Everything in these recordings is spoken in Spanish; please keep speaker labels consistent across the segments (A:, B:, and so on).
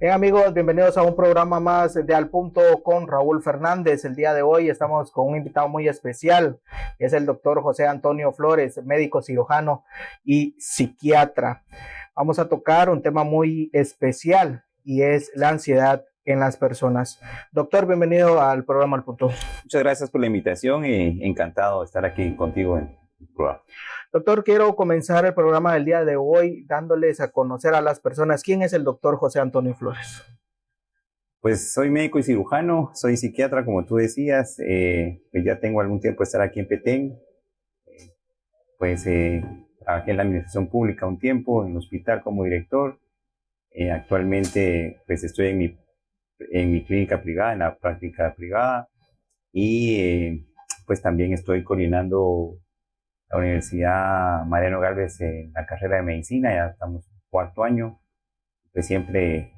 A: Bien, amigos, bienvenidos a un programa más de Al Punto con Raúl Fernández. El día de hoy estamos con un invitado muy especial, es el doctor José Antonio Flores, médico cirujano y psiquiatra. Vamos a tocar un tema muy especial y es la ansiedad en las personas. Doctor, bienvenido al programa Al Punto.
B: Muchas gracias por la invitación y encantado de estar aquí contigo en el programa.
A: Doctor, quiero comenzar el programa del día de hoy dándoles a conocer a las personas quién es el doctor José Antonio Flores.
B: Pues soy médico y cirujano, soy psiquiatra, como tú decías, pues ya tengo algún tiempo de estar aquí en Petén, trabajé en la administración pública un tiempo, en el hospital como director, actualmente pues estoy en mi clínica privada, en la práctica privada, y pues también estoy coordinando la Universidad Mariano Gálvez en la carrera de medicina, ya estamos en cuarto año, pues siempre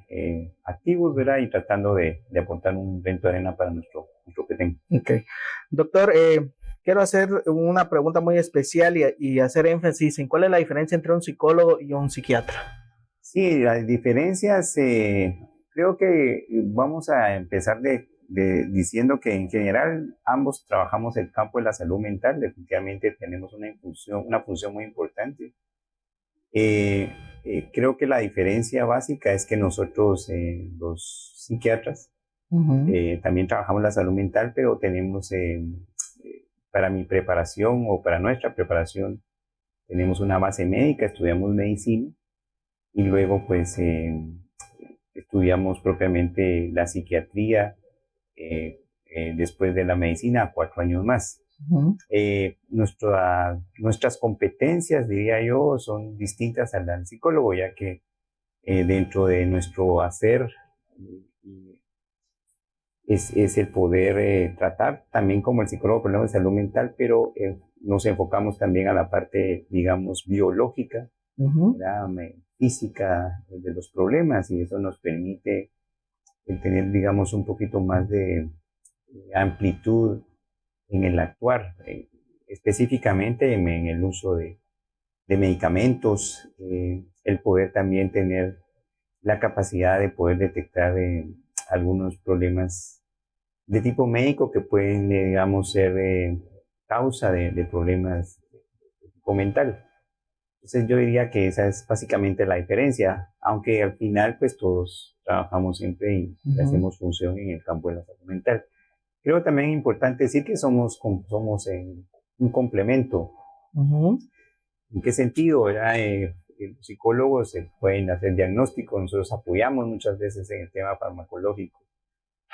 B: activos, ¿verdad? Y tratando de aportar un granito de arena para nuestro Petén.
A: Ok. Doctor, quiero hacer una pregunta muy especial y hacer énfasis en cuál es la diferencia entre un psicólogo y un psiquiatra.
B: Sí, las diferencias, creo que vamos a empezar diciendo que en general ambos trabajamos el campo de la salud mental, definitivamente tenemos una función muy importante. Creo que la diferencia básica es que nosotros, los psiquiatras, también trabajamos la salud mental, pero tenemos, para mi preparación o para nuestra preparación, tenemos una base médica, estudiamos medicina y luego pues estudiamos propiamente la psiquiatría después de la medicina 4 años más. Nuestras competencias, diría yo, son distintas al del psicólogo, ya que dentro de nuestro hacer es el poder tratar también como el psicólogo problemas de salud mental, pero nos enfocamos también a la parte, digamos, biológica, física de los problemas, y eso nos permite tener, digamos, un poquito más de amplitud en el actuar, específicamente en el uso de medicamentos, el poder también tener la capacidad de poder detectar algunos problemas de tipo médico que pueden, digamos, ser causa de problemas de tipo mental. Entonces yo diría que esa es básicamente la diferencia, aunque al final pues todos trabajamos siempre y hacemos función en el campo de la salud mental. Creo también importante decir que somos un complemento. ¿En qué sentido? Los psicólogos pueden hacer diagnósticos, nosotros apoyamos muchas veces en el tema farmacológico.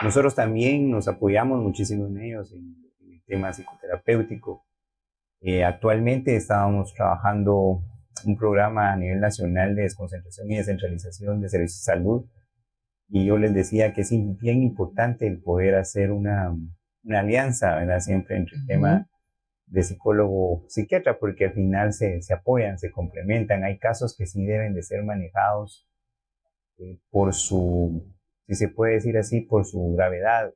B: Nosotros también nos apoyamos muchísimo en ellos en el tema psicoterapéutico. Actualmente estábamos trabajando un programa a nivel nacional de desconcentración y descentralización de servicios de salud, y yo les decía que es bien importante el poder hacer una alianza, ¿verdad? Siempre entre el tema de psicólogo-psiquiatra, porque al final se apoyan, se complementan. Hay casos que sí deben de ser manejados por si se puede decir así, por su gravedad,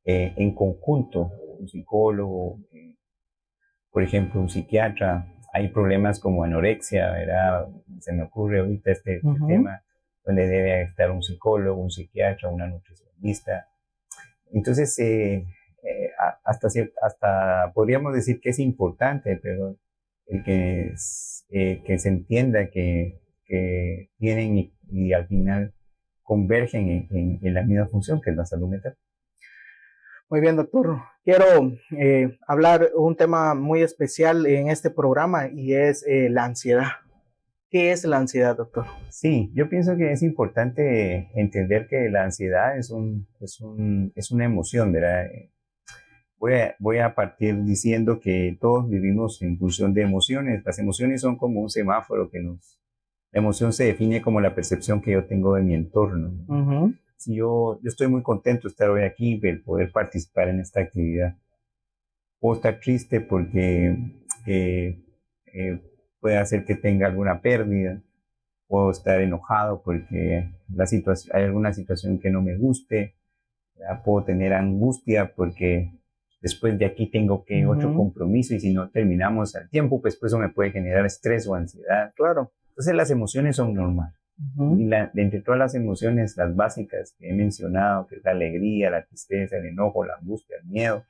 B: en conjunto, un psicólogo, por ejemplo, un psiquiatra. Hay problemas como anorexia, ¿verdad? Se me ocurre ahorita este tema, donde debe estar un psicólogo, un psiquiatra, una nutricionista. Entonces, hasta podríamos decir que es importante, pero el que se entienda que tienen y al final convergen en la misma función, que es la salud mental.
A: Muy bien, doctor. Quiero hablar un tema muy especial en este programa y es la ansiedad. ¿Qué es la ansiedad, doctor?
B: Sí, yo pienso que es importante entender que la ansiedad es una emoción, ¿verdad? Voy a partir diciendo que todos vivimos en función de emociones. Las emociones son como un semáforo la emoción se define como la percepción que yo tengo de mi entorno. Si yo estoy muy contento de estar hoy aquí, de poder participar en esta actividad. Puedo estar triste porque puede hacer que tenga alguna pérdida. Puedo estar enojado porque hay alguna situación que no me guste. Puedo tener angustia porque después de aquí tengo que otro compromiso, y si no terminamos al tiempo, pues eso me puede generar estrés o ansiedad.
A: Claro.
B: Entonces las emociones son normales. Y de entre todas las emociones, las básicas que he mencionado, que es la alegría, la tristeza, el enojo, la angustia, el miedo,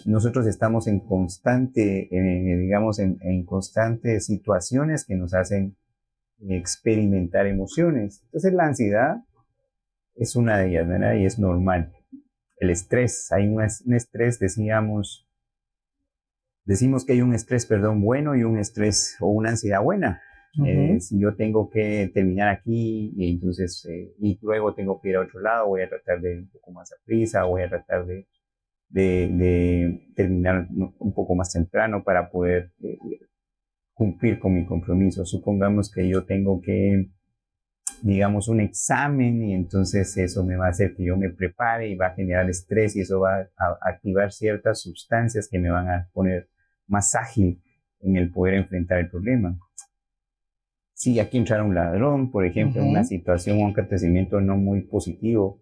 B: nosotros estamos en constante, digamos, en constantes situaciones que nos hacen experimentar emociones. Entonces la ansiedad es una de ellas, ¿verdad? Y es normal. El estrés, hay un estrés, decimos que hay un estrés, bueno, y un estrés o una ansiedad buena. Si yo tengo que terminar aquí y entonces y luego tengo que ir a otro lado, voy a tratar de un poco más a prisa, voy a tratar de terminar un poco más temprano para poder cumplir con mi compromiso. Supongamos que yo tengo que, digamos, un examen y entonces eso me va a hacer que yo me prepare y va a generar estrés y eso va a activar ciertas sustancias que me van a poner más ágil en el poder enfrentar el problema. Si aquí entrara un ladrón, por ejemplo, en una situación o un acontecimiento no muy positivo,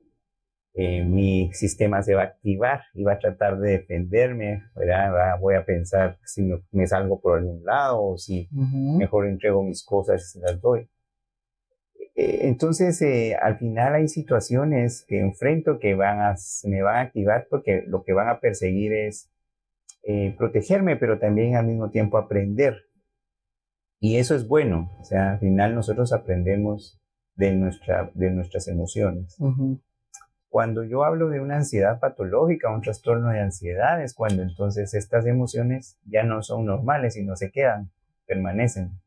B: mi sistema se va a activar y va a tratar de defenderme, ¿verdad? Voy a pensar si me salgo por algún lado o si mejor entrego mis cosas y se las doy. Entonces, al final hay situaciones que enfrento que me van a activar porque lo que van a perseguir es protegerme, pero también al mismo tiempo aprender. Y eso es bueno. O sea, al final nosotros aprendemos de nuestras emociones. Cuando yo hablo de una ansiedad patológica, un trastorno de ansiedad, es cuando entonces estas emociones ya no son normales, sino se quedan, permanecen.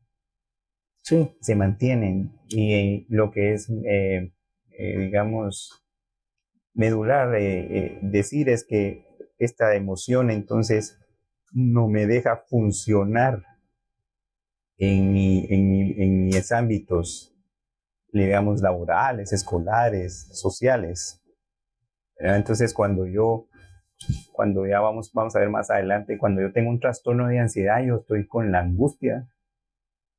A: Sí.
B: Se mantienen. Y lo que es, digamos, medular decir es que esta emoción entonces no me deja funcionar en mis ámbitos, digamos, laborales, escolares, sociales. Entonces, cuando ya vamos a ver más adelante, cuando yo tengo un trastorno de ansiedad, yo estoy con la angustia,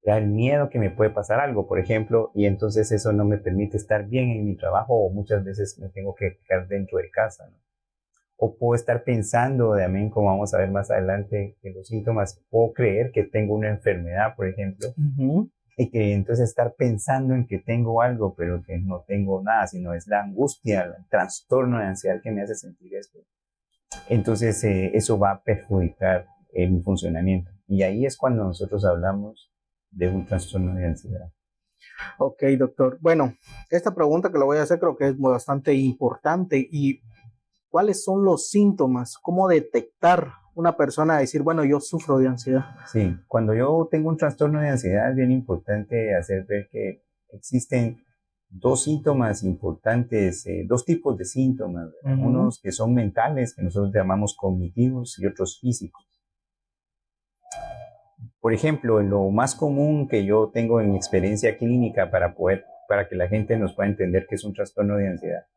B: ya el miedo que me puede pasar algo, por ejemplo, y entonces eso no me permite estar bien en mi trabajo o muchas veces me tengo que quedar dentro de casa, ¿no? O puedo estar pensando, también, como vamos a ver más adelante, que los síntomas, puedo creer que tengo una enfermedad, por ejemplo, y que entonces estar pensando en que tengo algo, pero que no tengo nada, sino es la angustia, el trastorno de ansiedad que me hace sentir esto. Entonces eso va a perjudicar mi funcionamiento. Y ahí es cuando nosotros hablamos de un trastorno de ansiedad.
A: Ok, doctor. Bueno, esta pregunta que le voy a hacer creo que es bastante importante. ¿Y cuáles son los síntomas? ¿Cómo detectar una persona a decir, bueno, yo sufro de ansiedad?
B: Sí, cuando yo tengo un trastorno de ansiedad es bien importante hacer ver que existen dos síntomas importantes, dos tipos de síntomas, unos que son mentales, que nosotros llamamos cognitivos, y otros físicos. Por ejemplo, lo más común que yo tengo en mi experiencia clínica para que la gente nos pueda entender que es un trastorno de ansiedad.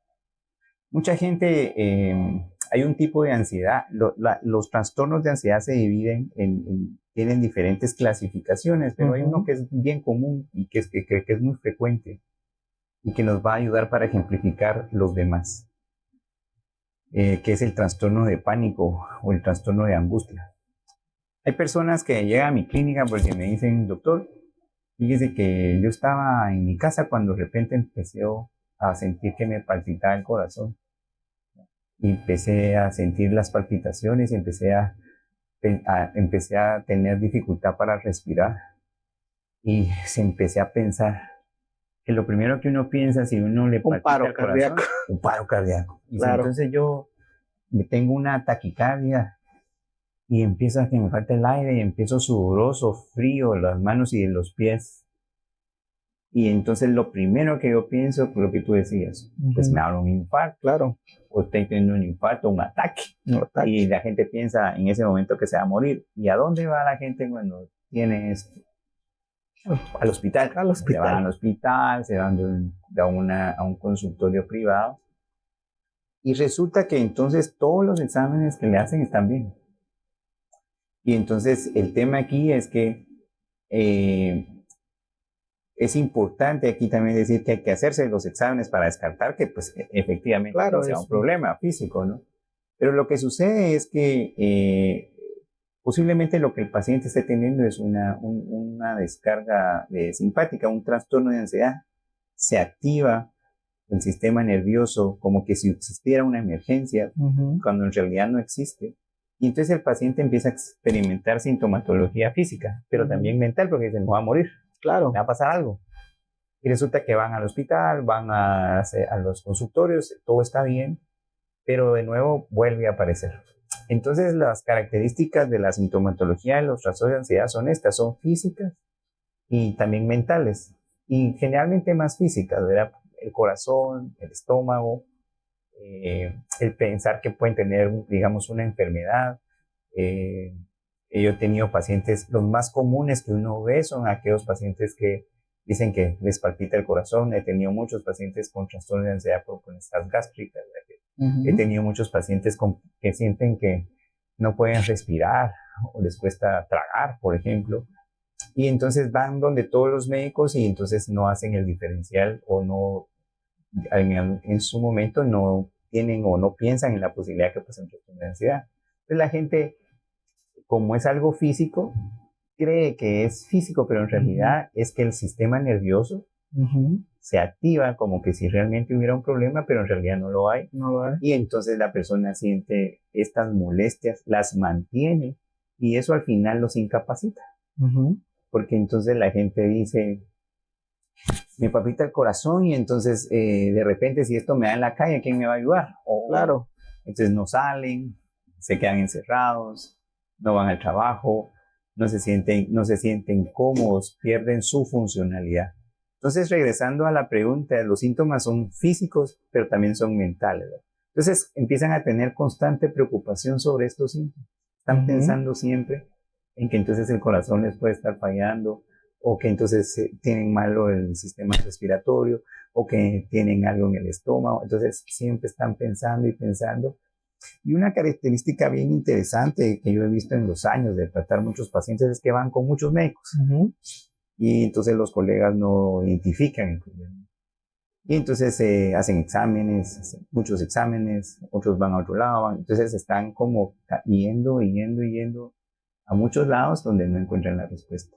B: Mucha gente, hay un tipo de ansiedad, los trastornos de ansiedad se dividen tienen diferentes clasificaciones, pero hay uno que es bien común y que es muy frecuente y que nos va a ayudar para ejemplificar los demás, que es el trastorno de pánico o el trastorno de angustia. Hay personas que llegan a mi clínica porque me dicen, doctor, fíjese que yo estaba en mi casa cuando de repente empecé a sentir que me palpitaba el corazón. Y empecé a sentir las palpitaciones y empecé a tener dificultad para respirar. Y empecé a pensar que lo primero que uno piensa si uno le palpita el corazón, un paro cardíaco. Y claro. Entonces yo tengo una taquicardia y empiezo a que me falta el aire y empiezo sudoroso, frío, las manos y los pies. Y entonces lo primero que yo pienso, por lo que tú decías, pues me habrá un infarto.
A: Claro.
B: O estoy teniendo un infarto, un ataque. Y la gente piensa en ese momento que se va a morir. ¿Y a dónde va la gente cuando tiene esto? Al hospital. Se van al hospital, se van a un consultorio privado. Y resulta que entonces todos los exámenes que le hacen están bien. Y entonces el tema aquí es que es importante aquí también decir que hay que hacerse los exámenes para descartar que pues efectivamente sea un problema físico, ¿no? Pero lo que sucede es que posiblemente lo que el paciente esté teniendo es una descarga simpática, un trastorno de ansiedad. Se activa el sistema nervioso como que si existiera una emergencia, cuando en realidad no existe. Y entonces el paciente empieza a experimentar sintomatología física, pero también mental, porque dice, me voy a morir,
A: Claro.
B: me va a pasar algo. Y resulta que van al hospital, van a los consultorios, todo está bien, pero de nuevo vuelve a aparecer. Entonces las características de la sintomatología de los trastornos de ansiedad son estas, son físicas y también mentales, y generalmente más físicas, ¿verdad? El corazón, el estómago, el pensar que pueden tener, digamos, una enfermedad. Yo he tenido pacientes, los más comunes que uno ve son aquellos pacientes que dicen que les palpita el corazón. He tenido muchos pacientes con trastornos de ansiedad por estas gástricas. He tenido muchos pacientes que sienten que no pueden respirar o les cuesta tragar, por ejemplo. Y entonces van donde todos los médicos y entonces no hacen el diferencial o no, en su momento no tienen o no piensan en la posibilidad que pasen trastorno de ansiedad. Entonces la gente, como es algo físico, cree que es físico, pero en realidad es que el sistema nervioso se activa como que si realmente hubiera un problema, pero en realidad no lo hay.
A: No lo hay.
B: Y entonces la persona siente estas molestias, las mantiene y eso al final los incapacita. Porque entonces la gente dice, me palpita el corazón y entonces de repente si esto me da en la calle, ¿quién me va a ayudar?
A: Claro.
B: Entonces no salen, se quedan encerrados, no van al trabajo, no se sienten cómodos, pierden su funcionalidad. Entonces, regresando a la pregunta, los síntomas son físicos, pero también son mentales, ¿verdad? Entonces, empiezan a tener constante preocupación sobre estos síntomas. Están pensando siempre en que entonces el corazón les puede estar fallando, o que entonces tienen malo el sistema respiratorio, o que tienen algo en el estómago. Entonces, siempre están pensando y pensando. Y una característica bien interesante que yo he visto en los años de tratar muchos pacientes es que van con muchos médicos. Y entonces los colegas no identifican el problema. Y entonces hacen exámenes, hacen muchos exámenes, otros van a otro lado, entonces están como yendo a muchos lados donde no encuentran la respuesta.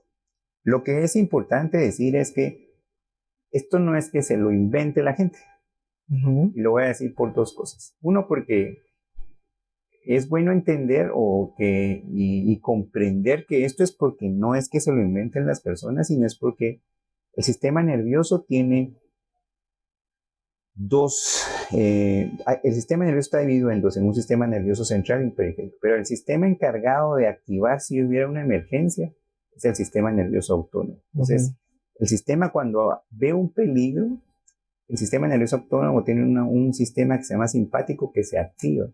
B: Lo que es importante decir es que esto no es que se lo invente la gente. Y lo voy a decir por dos cosas. Uno, porque es bueno entender y comprender que esto es porque no es que se lo inventen las personas, sino es porque el sistema nervioso tiene el sistema nervioso está dividido en dos, en un sistema nervioso central y periférico, pero el sistema encargado de activar si hubiera una emergencia es el sistema nervioso autónomo. Entonces, el sistema cuando ve un peligro, el sistema nervioso autónomo tiene un sistema que se llama simpático que se activa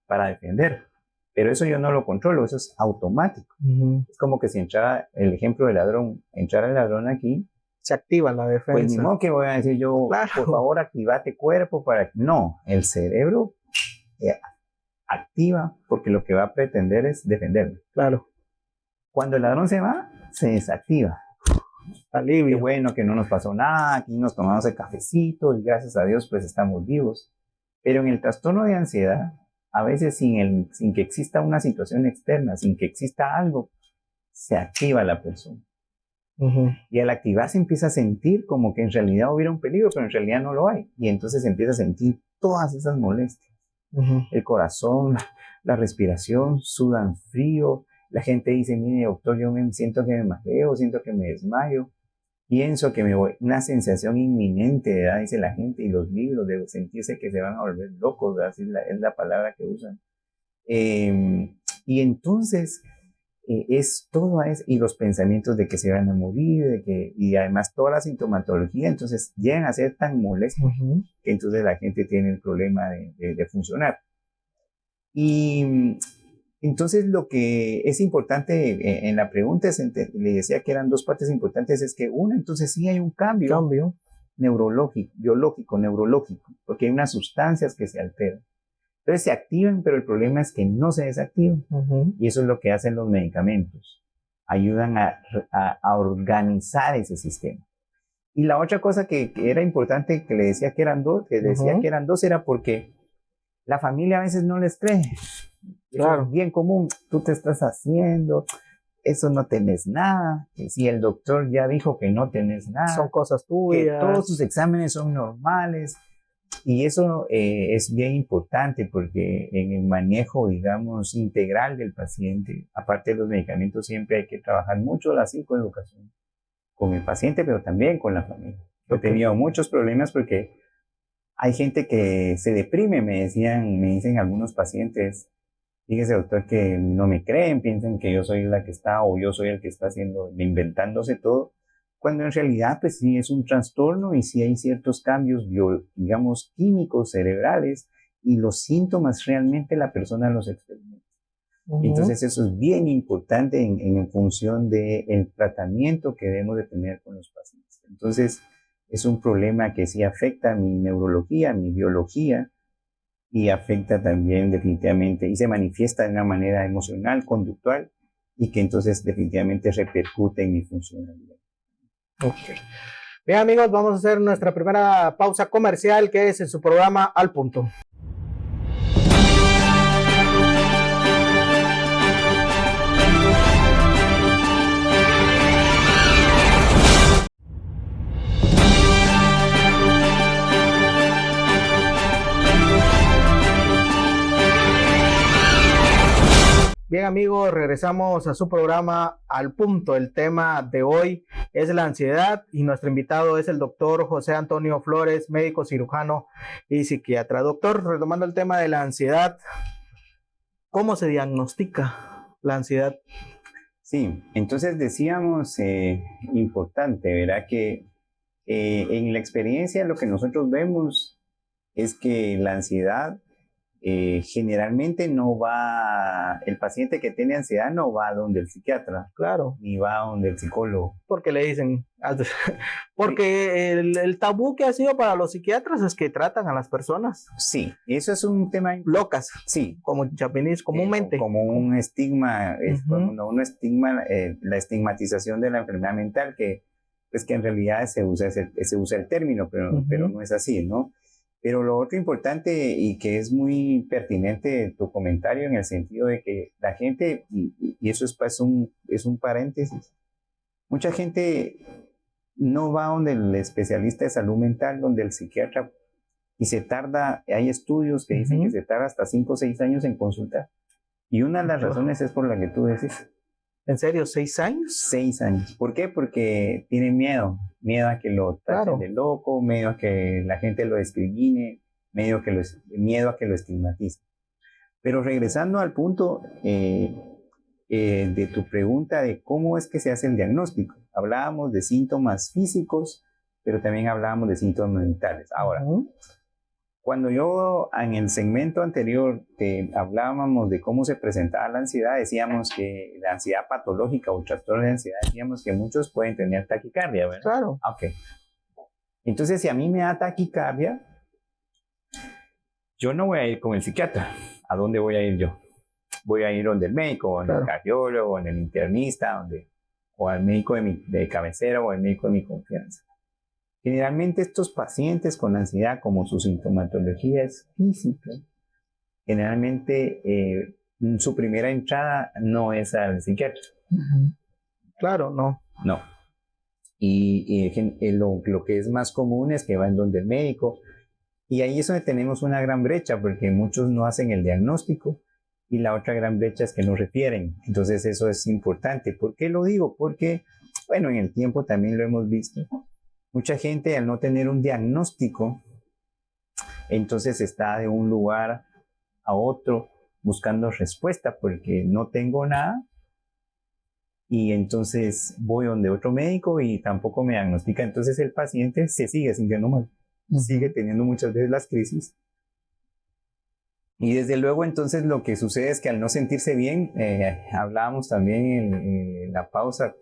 B: para defender. Pero eso yo no lo controlo, eso es automático. Es como que si entrara, el ejemplo del ladrón, entrara el ladrón aquí,
A: se activa la defensa.
B: Pues ni modo que voy a decir yo, por favor, activate cuerpo para... No, el cerebro activa porque lo que va a pretender es defenderme. Cuando el ladrón se va, se desactiva. Alivio. Qué bueno que no nos pasó nada, aquí nos tomamos el cafecito y gracias a Dios pues estamos vivos. Pero en el trastorno de ansiedad, a veces sin que exista una situación externa, sin que exista algo, se activa la persona. Y al activarse empieza a sentir como que en realidad hubiera un peligro, pero en realidad no lo hay. Y entonces empieza a sentir todas esas molestias. El corazón, la respiración, sudan frío. La gente dice, mire doctor, yo siento que me mareo, siento que me desmayo. Pienso que me voy, una sensación inminente, ¿verdad? Dice la gente, y los libros de sentirse que se van a volver locos, ¿verdad? Es la palabra que usan. Y entonces es todo eso, y los pensamientos de que se van a morir, y además toda la sintomatología, entonces llegan a ser tan molestos que entonces la gente tiene el problema de funcionar. Y entonces lo que es importante en la pregunta, le decía que eran dos partes importantes, es que una, entonces sí hay un cambio neurológico, biológico, neurológico, porque hay unas sustancias que se alteran. Entonces se activan, pero el problema es que no se desactivan. Y eso es lo que hacen los medicamentos. Ayudan a organizar ese sistema. Y la otra cosa que era importante, que le decía que eran dos, era porque la familia a veces no les cree.
A: Claro.
B: Eso es bien común, tú te estás haciendo, eso no tenés nada, que si el doctor ya dijo que no tenés nada,
A: Son cosas
B: que
A: tuyas.
B: todos tus exámenes son normales. Y eso es bien importante porque en el manejo, digamos, integral del paciente, aparte de los medicamentos, siempre hay que trabajar mucho la psicoeducación con el paciente, pero también con la familia. He tenido muchos problemas porque hay gente que se deprime, me dicen algunos pacientes, fíjese doctor que no me creen, piensan que yo soy la que está o yo soy el que está haciendo, inventándose todo, cuando en realidad pues sí es un trastorno y sí hay ciertos cambios, digamos, químicos cerebrales y los síntomas realmente la persona los experimenta. Entonces eso es bien importante en función del tratamiento que debemos de tener con los pacientes. Entonces es un problema que sí afecta a mi neurología, mi biología, y afecta también definitivamente y se manifiesta de una manera emocional, conductual y que entonces definitivamente repercute en mi funcionalidad.
A: Okay. Bien amigos, vamos a hacer nuestra primera pausa comercial que es en su programa Al Punto. Bien amigos, regresamos a su programa Al Punto. El tema de hoy es la ansiedad y nuestro invitado es el doctor José Antonio Flores, médico cirujano y psiquiatra. Doctor, retomando el tema de la ansiedad, ¿cómo se diagnostica la ansiedad?
B: Sí, entonces decíamos, importante, ¿verdad? Que en la experiencia lo que nosotros vemos es que la ansiedad generalmente no va, el paciente que tiene ansiedad no va donde el psiquiatra,
A: claro,
B: ni va donde el psicólogo.
A: Porque le dicen, porque el tabú que ha sido para los psiquiatras es que tratan a las personas.
B: Sí, eso es un tema
A: locas,
B: sí,
A: como japonés comúnmente.
B: Como un estigma, un estigma, la estigmatización de la enfermedad mental, que es que en realidad se usa el término, pero no es así, ¿no? Pero lo otro importante y que es muy pertinente tu comentario en el sentido de que la gente, y eso es un paréntesis, mucha gente no va donde el especialista de salud mental, donde el psiquiatra, y se tarda, hay estudios que dicen que se tarda hasta 5 o 6 años en consultar. Y una de las razones es por la que tú decís.
A: ¿En serio? ¿6 años?
B: 6 años. ¿Por qué? Porque tienen miedo a que lo tachen de loco, miedo a que la gente lo discrimine, miedo a que lo estigmatice. Pero regresando al punto de tu pregunta de cómo es que se hace el diagnóstico. Hablábamos de síntomas físicos, pero también hablábamos de síntomas mentales. Ahora, cuando yo en el segmento anterior hablábamos de cómo se presentaba la ansiedad, decíamos que la ansiedad patológica o el trastorno de ansiedad, decíamos que muchos pueden tener taquicardia, ¿verdad?
A: Claro.
B: Ok. Entonces, si a mí me da taquicardia, yo no voy a ir con el psiquiatra. ¿A dónde voy a ir yo? Voy a ir donde el médico, donde el cardiólogo, donde el internista, o al médico de cabecera o al médico de mi confianza. Generalmente estos pacientes con ansiedad, como su sintomatología es física, generalmente su primera entrada no es al psiquiatra.
A: Claro, no.
B: No. Y lo que es más común es que van donde el médico. Y ahí es donde tenemos una gran brecha, porque muchos no hacen el diagnóstico y la otra gran brecha es que no refieren. Entonces eso es importante. ¿Por qué lo digo? Porque, bueno, en el tiempo también lo hemos visto. Mucha gente al no tener un diagnóstico, entonces está de un lugar a otro buscando respuesta porque no tengo nada y entonces voy donde otro médico y tampoco me diagnostica. Entonces el paciente se sigue sintiendo mal, sigue teniendo muchas veces las crisis. Y desde luego entonces lo que sucede es que al no sentirse bien, hablábamos también en la pausa,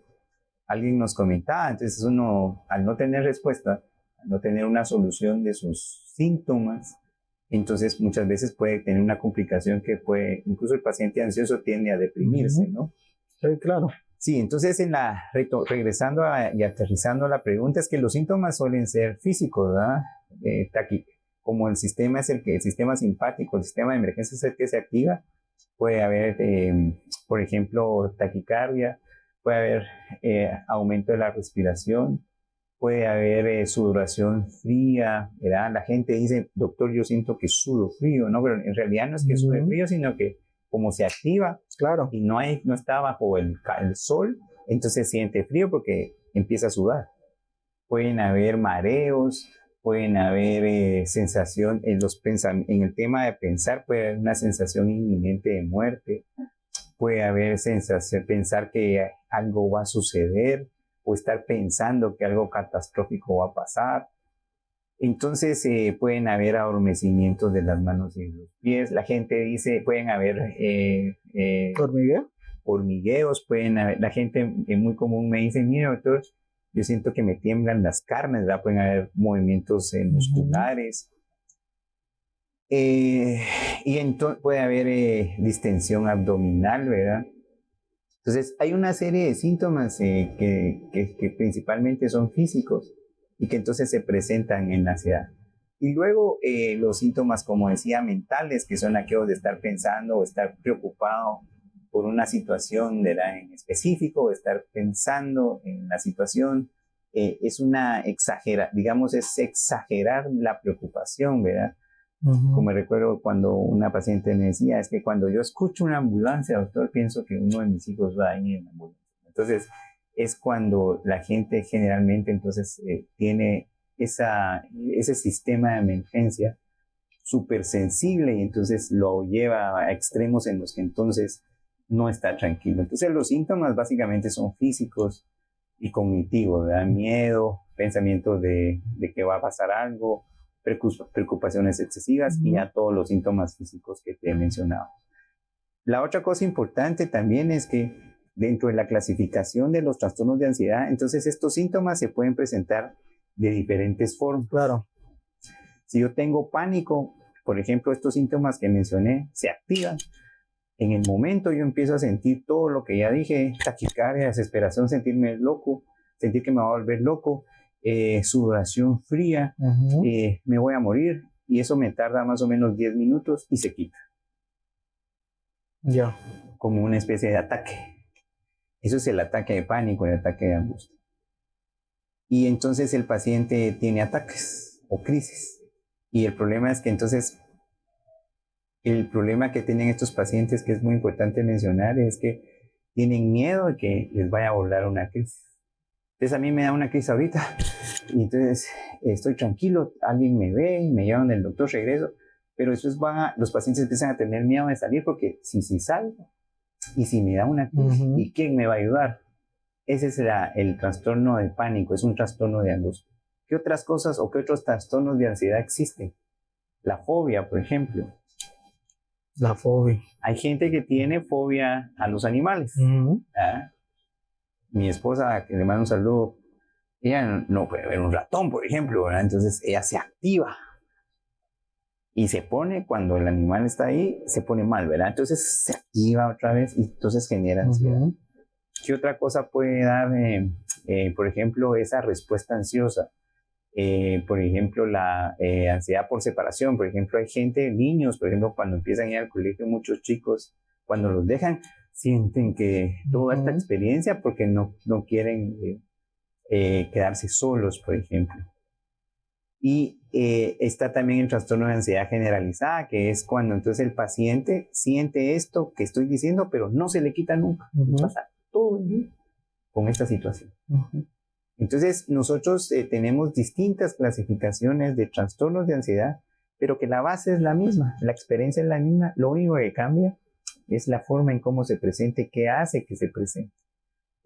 B: alguien nos comentaba, entonces uno al no tener respuesta, al no tener una solución de sus síntomas, entonces muchas veces puede tener una complicación que puede, incluso el paciente ansioso tiende a deprimirse, ¿no?
A: Sí, claro.
B: Sí, entonces regresando y aterrizando a la pregunta, es que los síntomas suelen ser físicos, ¿verdad? Como el sistema simpático, el sistema de emergencia es el que se activa, puede haber, por ejemplo, taquicardia, puede haber aumento de la respiración, puede haber sudoración fría, ¿verdad? La gente dice, doctor, yo siento que sudo frío, ¿no? Pero en realidad no es que sude frío, sino que como se activa
A: Claro.
B: y no está bajo el sol, entonces siente frío porque empieza a sudar. Pueden haber mareos, pueden haber sensación, en el tema de pensar puede haber una sensación inminente de muerte, puede haber sensación, pensar que algo va a suceder o estar pensando que algo catastrófico va a pasar. Entonces pueden haber adormecimientos de las manos y los pies. La gente dice, pueden haber hormigueos, pueden haber, la gente muy común me dice, mira doctor, yo siento que me tiemblan las carnes, ¿verdad? Pueden haber movimientos musculares. Y entonces puede haber distensión abdominal, ¿verdad? Entonces hay una serie de síntomas que principalmente son físicos y que entonces se presentan en la ansiedad. Y luego los síntomas, como decía, mentales, que son aquellos de estar pensando o estar preocupado por una situación en específico, o estar pensando en la situación, es exagerar la preocupación, ¿verdad? Como me recuerdo cuando una paciente me decía, es que cuando yo escucho una ambulancia, doctor, pienso que uno de mis hijos va ahí en la ambulancia. Entonces, es cuando la gente generalmente entonces tiene ese sistema de emergencia súper sensible y entonces lo lleva a extremos en los que entonces no está tranquilo. Entonces los síntomas básicamente son físicos y cognitivos, ¿verdad? Miedo, pensamientos de que va a pasar algo, preocupaciones excesivas y a todos los síntomas físicos que te he mencionado. La otra cosa importante también es que dentro de la clasificación de los trastornos de ansiedad, entonces estos síntomas se pueden presentar de diferentes formas.
A: Claro.
B: Si yo tengo pánico, por ejemplo, estos síntomas que mencioné se activan. En el momento yo empiezo a sentir todo lo que ya dije, taquicardia, desesperación, sentirme loco, sentir que me va a volver loco, sudoración fría, me voy a morir, y eso me tarda más o menos 10 minutos y se quita.
A: Ya.
B: Como una especie de ataque. Eso es el ataque de pánico, el ataque de angustia. Y entonces el paciente tiene ataques o crisis. Y el problema es que entonces, el problema que tienen estos pacientes, que es muy importante mencionar, es que tienen miedo de que les vaya a volar una crisis. Entonces a mí me da una crisis ahorita y entonces estoy tranquilo, alguien me ve, me llevan del doctor, regreso, pero después los pacientes empiezan a tener miedo de salir porque si salgo y si me da una crisis, ¿y quién me va a ayudar? Ese es el trastorno de pánico, es un trastorno de angustia. ¿Qué otras cosas o qué otros trastornos de ansiedad existen? La fobia, por ejemplo.
A: La fobia.
B: Hay gente que tiene fobia a los animales. Mi esposa, que le mando un saludo, ella no puede ver un ratón, por ejemplo, ¿verdad? Entonces ella se activa y se pone, cuando el animal está ahí, se pone mal, ¿verdad? Entonces se activa otra vez y entonces genera ansiedad. ¿Qué otra cosa puede dar, por ejemplo, esa respuesta ansiosa? Por ejemplo, la ansiedad por separación. Por ejemplo, hay niños, por ejemplo, cuando empiezan a ir al colegio, muchos chicos, cuando los dejan, sienten que toda esta experiencia porque no quieren quedarse solos, por ejemplo. Y está también el trastorno de ansiedad generalizada, que es cuando entonces el paciente siente esto que estoy diciendo, pero no se le quita nunca. Pasa todo el día con esta situación. Entonces, nosotros tenemos distintas clasificaciones de trastornos de ansiedad, pero que la base es la misma, la experiencia es la misma, lo único que cambia es la forma en cómo se presente, qué hace que se presente.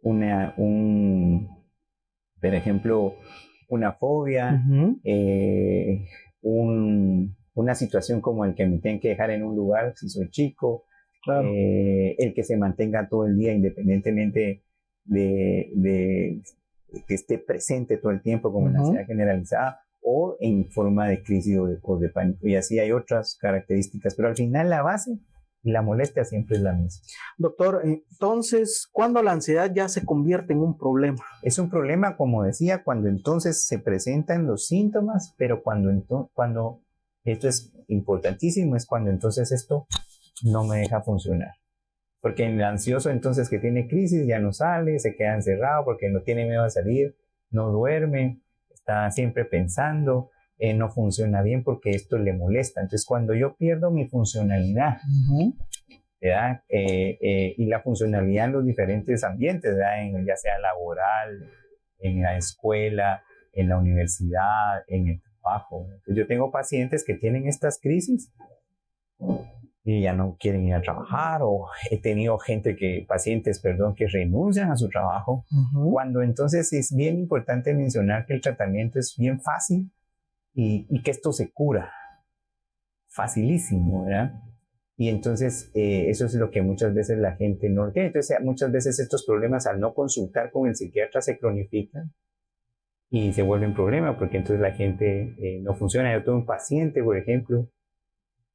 B: Por ejemplo, una fobia, una situación como el que me tienen que dejar en un lugar si soy chico, claro. El que se mantenga todo el día independientemente de que esté presente todo el tiempo como en la ansiedad generalizada, o en forma de crisis o de pánico. Y así hay otras características, pero al final la base y la molestia siempre es la misma.
A: Doctor, entonces, ¿cuándo la ansiedad ya se convierte en un problema?
B: Es un problema, como decía, cuando entonces se presentan los síntomas, pero cuando esto es importantísimo, es cuando entonces esto no me deja funcionar. Porque el ansioso entonces que tiene crisis ya no sale, se queda encerrado porque no tiene miedo a salir, no duerme, está siempre pensando, no funciona bien porque esto le molesta. Entonces cuando yo pierdo mi funcionalidad, ¿verdad? Y la funcionalidad en los diferentes ambientes, ¿verdad? Ya sea laboral, en la escuela, en la universidad, en el trabajo. Entonces, yo tengo pacientes que tienen estas crisis y ya no quieren ir a trabajar, o he tenido pacientes, que renuncian a su trabajo, cuando entonces es bien importante mencionar que el tratamiento es bien fácil y que esto se cura facilísimo, ¿verdad? Y entonces eso es lo que muchas veces la gente no tiene. Entonces muchas veces estos problemas al no consultar con el psiquiatra se cronifican y se vuelven problemas porque entonces la gente no funciona. Yo tuve un paciente, por ejemplo,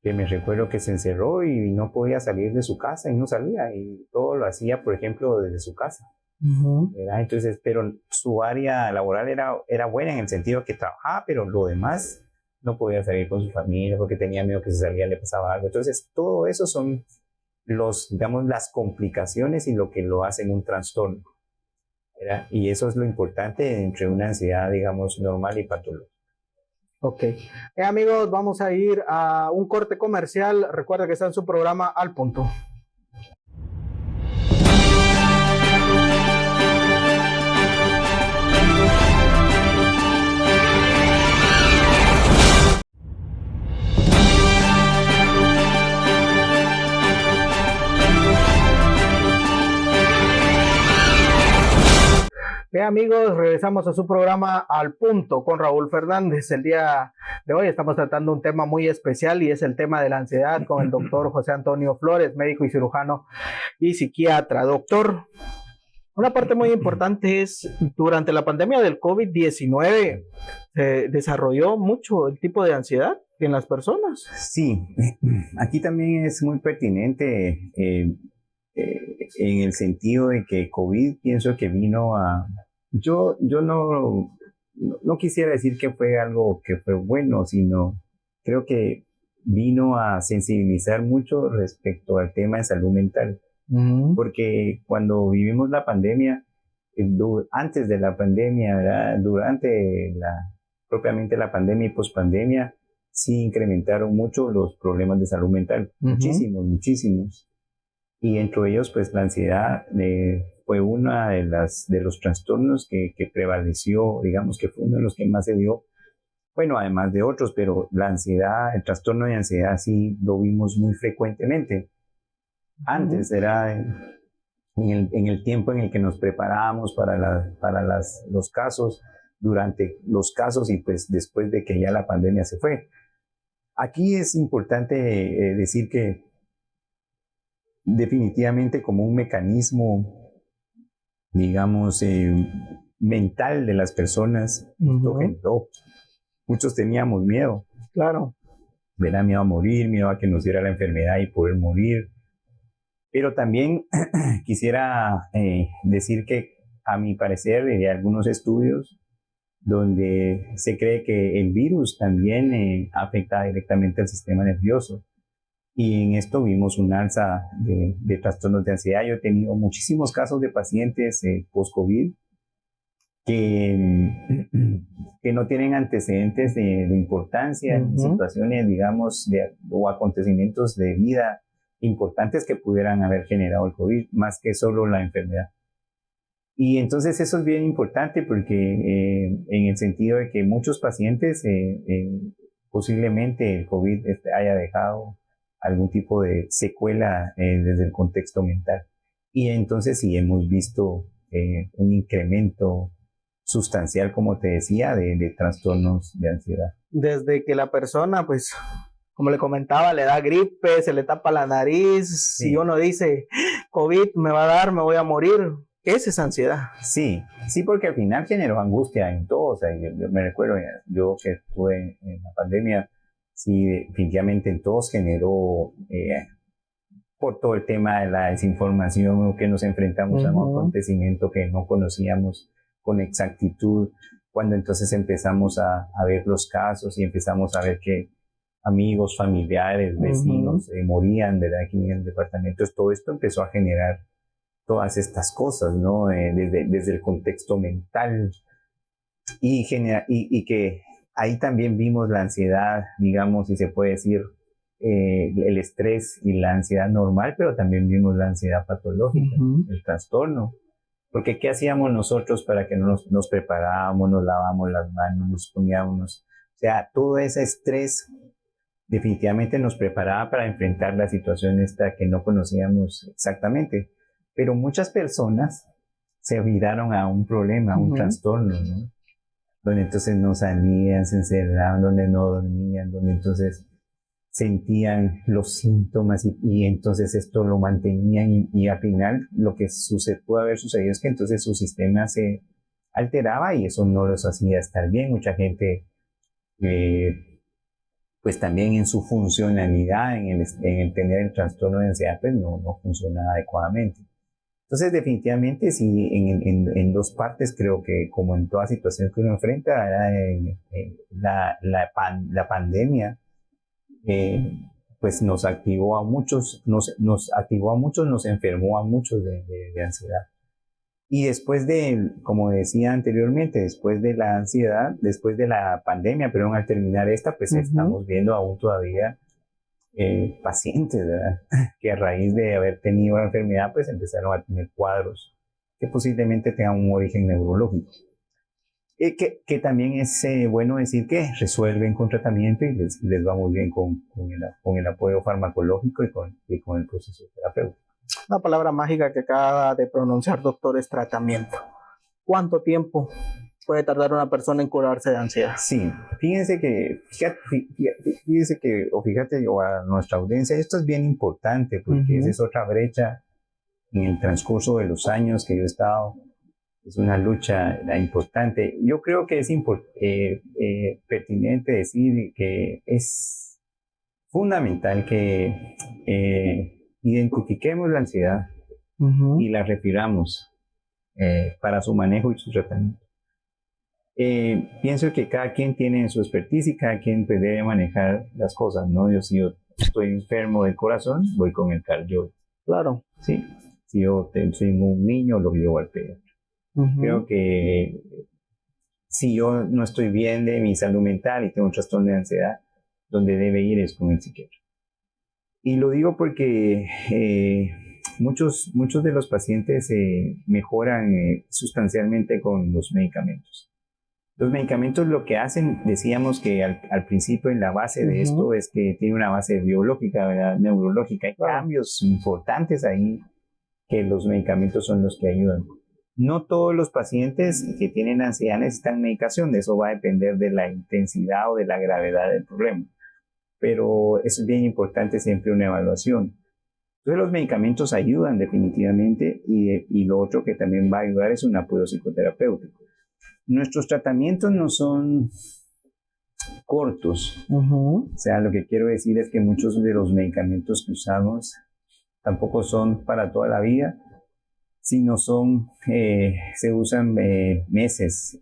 B: que me recuerdo que se encerró y no podía salir de su casa y no salía y todo lo hacía, por ejemplo, desde su casa. ¿Verdad? Entonces, pero su área laboral era buena en el sentido que trabajaba, pero lo demás no podía salir con su familia porque tenía miedo que si salía le pasaba algo. Entonces, todo eso son las complicaciones y lo que lo hace en un trastorno, ¿verdad? Y eso es lo importante entre una ansiedad, digamos, normal y patológica.
A: Ok. Amigos, vamos a ir a un corte comercial. Recuerda que está en su programa Al Punto. Bien, amigos, regresamos a su programa Al Punto con Raúl Fernández. El día de hoy estamos tratando un tema muy especial y es el tema de la ansiedad con el doctor José Antonio Flores, médico y cirujano y psiquiatra. Doctor, una parte muy importante es durante la pandemia del COVID-19 se desarrolló mucho el tipo de ansiedad en las personas.
B: Sí, aquí también es muy pertinente en el sentido de que COVID pienso que vino a... Yo no quisiera decir que fue algo que fue bueno, sino creo que vino a sensibilizar mucho respecto al tema de salud mental. Porque cuando vivimos la pandemia, antes de la pandemia, ¿verdad? Durante propiamente la pandemia y pospandemia, sí incrementaron mucho los problemas de salud mental, muchísimos. Y entre ellos, pues la ansiedad fue una de los trastornos que prevaleció, digamos que fue uno de los que más se dio, bueno, además de otros, pero la ansiedad, el trastorno de ansiedad sí lo vimos muy frecuentemente. Antes era en el tiempo en el que nos preparábamos para los casos, durante los casos y pues después de que ya la pandemia se fue. Aquí es importante decir que definitivamente como un mecanismo, digamos, mental de las personas, muchos teníamos miedo.
A: Claro.
B: Era miedo a morir, miedo a que nos diera la enfermedad y poder morir. Pero también quisiera decir que, a mi parecer, hay algunos estudios donde se cree que el virus también afecta directamente al sistema nervioso. Y en esto vimos un alza de trastornos de ansiedad. Yo he tenido muchísimos casos de pacientes post-COVID que no tienen antecedentes de importancia en situaciones, digamos, o acontecimientos de vida importantes que pudieran haber generado el COVID, más que solo la enfermedad. Y entonces eso es bien importante porque en el sentido de que muchos pacientes posiblemente el COVID haya dejado algún tipo de secuela desde el contexto mental. Y entonces sí hemos visto un incremento sustancial, como te decía, de trastornos de ansiedad.
A: Desde que la persona, pues, como le comentaba, le da gripe, se le tapa la nariz, si uno dice, COVID me va a dar, me voy a morir, ¿qué es esa ansiedad?
B: Sí, porque al final generó angustia en todos. O sea, yo me recuerdo, yo que estuve en la pandemia, sí, definitivamente en todos generó, por todo el tema de la desinformación, que nos enfrentamos a un acontecimiento que no conocíamos con exactitud, cuando entonces empezamos a ver los casos y empezamos a ver que amigos, familiares, vecinos, morían, ¿verdad? Aquí en el departamento. Entonces, todo esto empezó a generar todas estas cosas, ¿no? Desde el contexto mental y que ahí también vimos la ansiedad, digamos, si se puede decir, el estrés y la ansiedad normal, pero también vimos la ansiedad patológica, el trastorno. Porque ¿qué hacíamos nosotros para que nos preparábamos, nos lavábamos las manos, nos poníamos? O sea, todo ese estrés definitivamente nos preparaba para enfrentar la situación esta que no conocíamos exactamente. Pero muchas personas se viraron a un problema, a un trastorno, ¿no? Donde entonces no salían, se encerraban, donde no dormían, donde entonces sentían los síntomas y entonces esto lo mantenían y al final lo que pudo haber sucedido es que entonces su sistema se alteraba y eso no los hacía estar bien. Mucha gente pues también en su funcionalidad, en el tener el trastorno de ansiedad, pues no funciona adecuadamente. Entonces, definitivamente, sí, en dos partes creo que, como en toda situación que uno enfrenta, la pandemia, pues nos activó a muchos, nos enfermó a muchos de ansiedad. Y después como decía anteriormente, después de la ansiedad, después de la pandemia, pero al terminar esta, pues estamos viendo aún todavía pacientes, ¿verdad? Que a raíz de haber tenido la enfermedad, pues empezaron a tener cuadros que posiblemente tengan un origen neurológico. Que también es bueno decir que resuelven con tratamiento y les va muy bien con el apoyo farmacológico y con el proceso terapéutico.
A: La palabra mágica que acaba de pronunciar, doctor, es tratamiento. ¿Cuánto tiempo puede tardar una persona en curarse de ansiedad?
B: Sí, fíjate a nuestra audiencia, esto es bien importante porque esa es otra brecha en el transcurso de los años que yo he estado. Es una lucha importante. Yo creo que es pertinente decir que es fundamental que identifiquemos la ansiedad y la refiramos para su manejo y su tratamiento. Pienso que cada quien tiene su expertise y cada quien pues, debe manejar las cosas, ¿no? Si yo estoy enfermo del corazón, voy con el cardiólogo.
A: Claro.
B: Sí. Si yo soy un niño, lo llevo al pediatra. Creo que si yo no estoy bien de mi salud mental y tengo un trastorno de ansiedad, donde debe ir es con el psiquiatra. Y lo digo porque muchos de los pacientes mejoran sustancialmente con los medicamentos. Los medicamentos lo que hacen, decíamos que al principio en la base de esto es que tiene una base biológica, ¿verdad? Neurológica. Hay cambios importantes ahí que los medicamentos son los que ayudan. No todos los pacientes que tienen ansiedad necesitan medicación, de eso va a depender de la intensidad o de la gravedad del problema. Pero es bien importante siempre una evaluación. Entonces los medicamentos ayudan definitivamente y lo otro que también va a ayudar es un apoyo psicoterapéutico. Nuestros tratamientos no son cortos. O sea, lo que quiero decir es que muchos de los medicamentos que usamos tampoco son para toda la vida, sino se usan meses.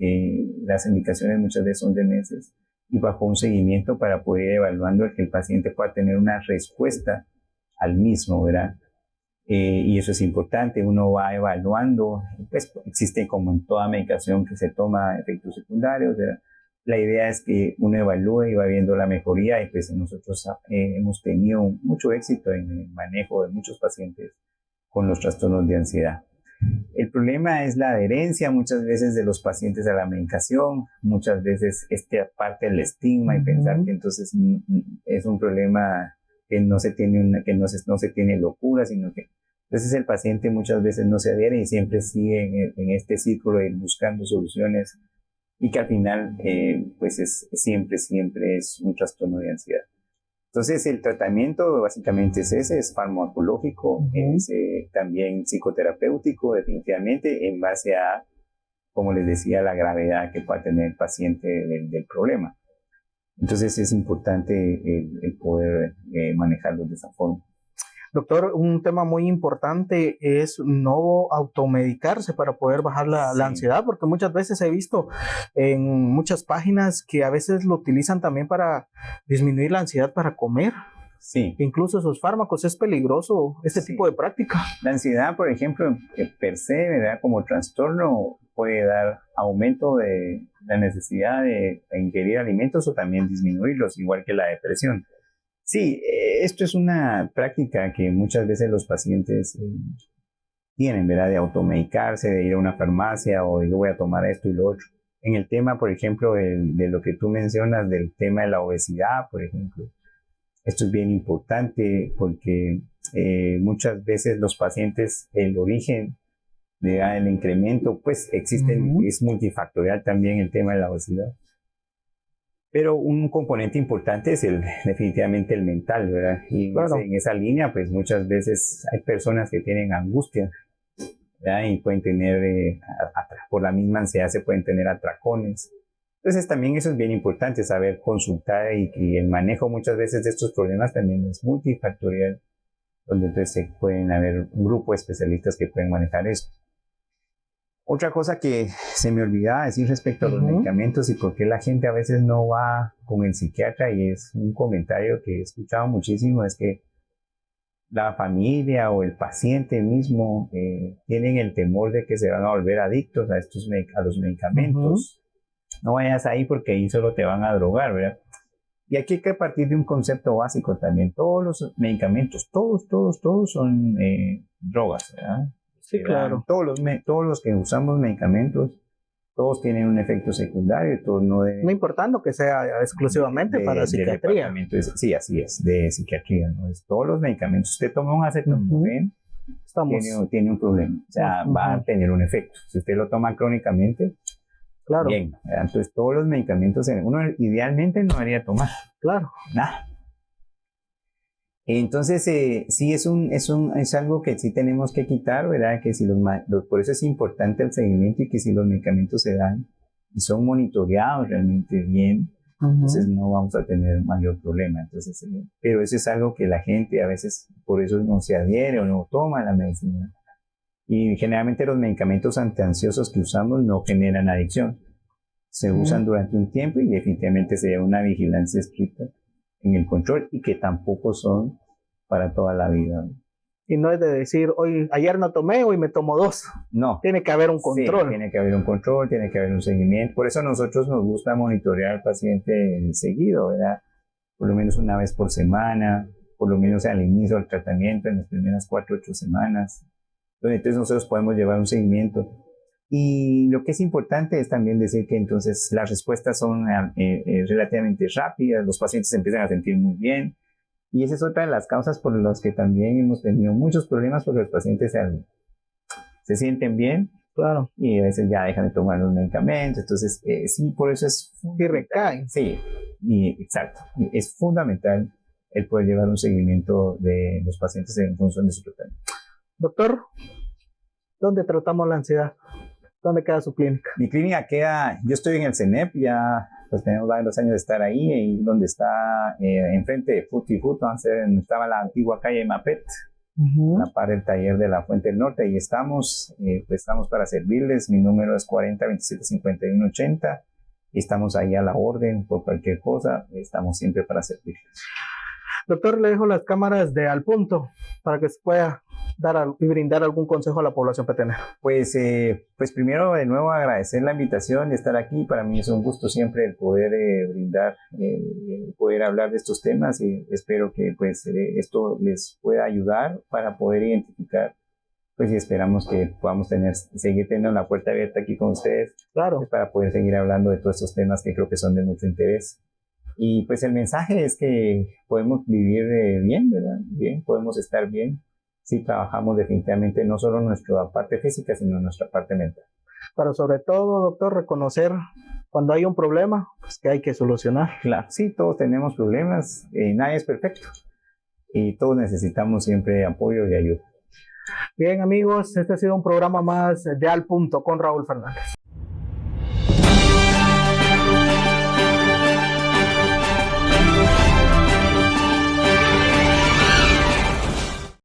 B: Las indicaciones muchas veces son de meses y bajo un seguimiento para poder ir evaluando que el paciente pueda tener una respuesta al mismo, ¿verdad? Y eso es importante, uno va evaluando, pues existe como en toda medicación que se toma efectos secundarios, ¿verdad? La idea es que uno evalúe y va viendo la mejoría y pues nosotros hemos tenido mucho éxito en el manejo de muchos pacientes con los trastornos de ansiedad. El problema es la adherencia muchas veces de los pacientes a la medicación, muchas veces parte del estigma y pensar que entonces es un problema que no se tiene locura, sino que entonces el paciente muchas veces no se adhiere y siempre sigue en este círculo de buscando soluciones y que al final pues siempre es un trastorno de ansiedad. Entonces el tratamiento básicamente es ese, es farmacológico, es también psicoterapéutico definitivamente en base a, como les decía, la gravedad que pueda tener el paciente del problema. Entonces es importante el poder manejarlo de esa forma.
A: Doctor, un tema muy importante es no automedicarse para poder bajar la ansiedad, porque muchas veces he visto en muchas páginas que a veces lo utilizan también para disminuir la ansiedad para comer.
B: Sí.
A: Incluso esos fármacos, es peligroso este tipo de práctica.
B: La ansiedad, por ejemplo, per se, ¿verdad? Como trastorno puede dar aumento de la necesidad de ingerir alimentos o también disminuirlos, igual que la depresión. Sí, esto es una práctica que muchas veces los pacientes tienen, ¿verdad? De automedicarse, de ir a una farmacia o yo voy a tomar esto y lo otro. En el tema, por ejemplo, de lo que tú mencionas, del tema de la obesidad, por ejemplo, esto es bien importante porque muchas veces los pacientes, el origen del incremento, pues existe, es multifactorial también el tema de la obesidad. Pero un componente importante es definitivamente el mental, ¿verdad? Y claro, en esa línea, pues muchas veces hay personas que tienen angustia, ¿verdad? Y pueden tener, por la misma ansiedad se pueden tener atracones. Entonces también eso es bien importante, saber consultar y el manejo muchas veces de estos problemas también es multifactorial, donde entonces pueden haber un grupo de especialistas que pueden manejar esto. Otra cosa que se me olvidaba decir respecto a los medicamentos y por qué la gente a veces no va con el psiquiatra, y es un comentario que he escuchado muchísimo, es que la familia o el paciente mismo tienen el temor de que se van a volver adictos a los medicamentos. No vayas ahí porque ahí solo te van a drogar, ¿verdad? Y aquí hay que partir de un concepto básico también. Todos los medicamentos, todos son drogas, ¿verdad?
A: Sí, claro.
B: Todos los que usamos medicamentos, todos tienen un efecto secundario y todos no deben...
A: No importando que sea exclusivamente para psiquiatría.
B: Sí, así es, de psiquiatría, ¿no? Todos los medicamentos, usted toma un acetaminofén, tiene un problema, o sea, va a tener un efecto. Si usted lo toma crónicamente,
A: claro,
B: bien. Entonces, todos los medicamentos, uno idealmente no debería tomar.
A: Claro.
B: Nada. Entonces, sí es algo que sí tenemos que quitar, ¿verdad? Que si por eso es importante el seguimiento y que si los medicamentos se dan y son monitoreados realmente bien, entonces no vamos a tener mayor problema. Entonces, pero eso es algo que la gente a veces por eso no se adhiere o no toma la medicina. Y generalmente los medicamentos antiansiosos que usamos no generan adicción. Se usan durante un tiempo y definitivamente se lleva una vigilancia estricta en el control y que tampoco son para toda la vida.
A: Y no es de decir, ayer no tomé, hoy me tomo 2.
B: No.
A: Tiene que haber un control.
B: Sí, tiene que haber un control, tiene que haber un seguimiento. Por eso a nosotros nos gusta monitorear al paciente seguido, ¿verdad? Por lo menos una vez por semana, por lo menos al inicio del tratamiento, en las primeras 4 o 8 semanas. Entonces nosotros podemos llevar un seguimiento. Y lo que es importante es también decir que entonces las respuestas son relativamente rápidas, los pacientes se empiezan a sentir muy bien. Y esa es otra de las causas por las que también hemos tenido muchos problemas, porque los pacientes se sienten bien.
A: Claro.
B: Y a veces ya dejan de tomar los medicamentos. Entonces, sí, por eso es...
A: Y recaen.
B: Sí, exacto. Es fundamental el poder llevar un seguimiento de los pacientes en función de su tratamiento.
A: Doctor, ¿dónde tratamos la ansiedad? ¿Dónde queda su clínica?
B: Mi clínica yo estoy en el CENEP, ya pues tenemos varios años de estar ahí donde está enfrente de Food y Food, donde estaba la antigua calle Mapet, a la par del taller de la Fuente del Norte, y estamos para servirles. Mi número es 40275180, y estamos ahí a la orden por cualquier cosa, estamos siempre para servirles.
A: Doctor, le dejo las cámaras de Al Punto para que se pueda dar y brindar algún consejo a la población petenera.
B: Pues primero, de nuevo, agradecer la invitación de estar aquí. Para mí es un gusto siempre el poder brindar, poder hablar de estos temas, y espero que esto les pueda ayudar para poder identificar, pues, y esperamos que podamos seguir teniendo la puerta abierta aquí con ustedes.
A: Claro.
B: Pues, para poder seguir hablando de todos estos temas que creo que son de mucho interés. Y pues el mensaje es que podemos vivir bien, ¿verdad? Bien, podemos estar bien si trabajamos definitivamente no solo nuestra parte física, sino nuestra parte mental.
A: Pero sobre todo, doctor, reconocer cuando hay un problema, pues que hay que solucionar.
B: Claro, sí, todos tenemos problemas, nadie es perfecto y todos necesitamos siempre apoyo y ayuda.
A: Bien, amigos, este ha sido un programa más de Al Punto con Raúl Fernández.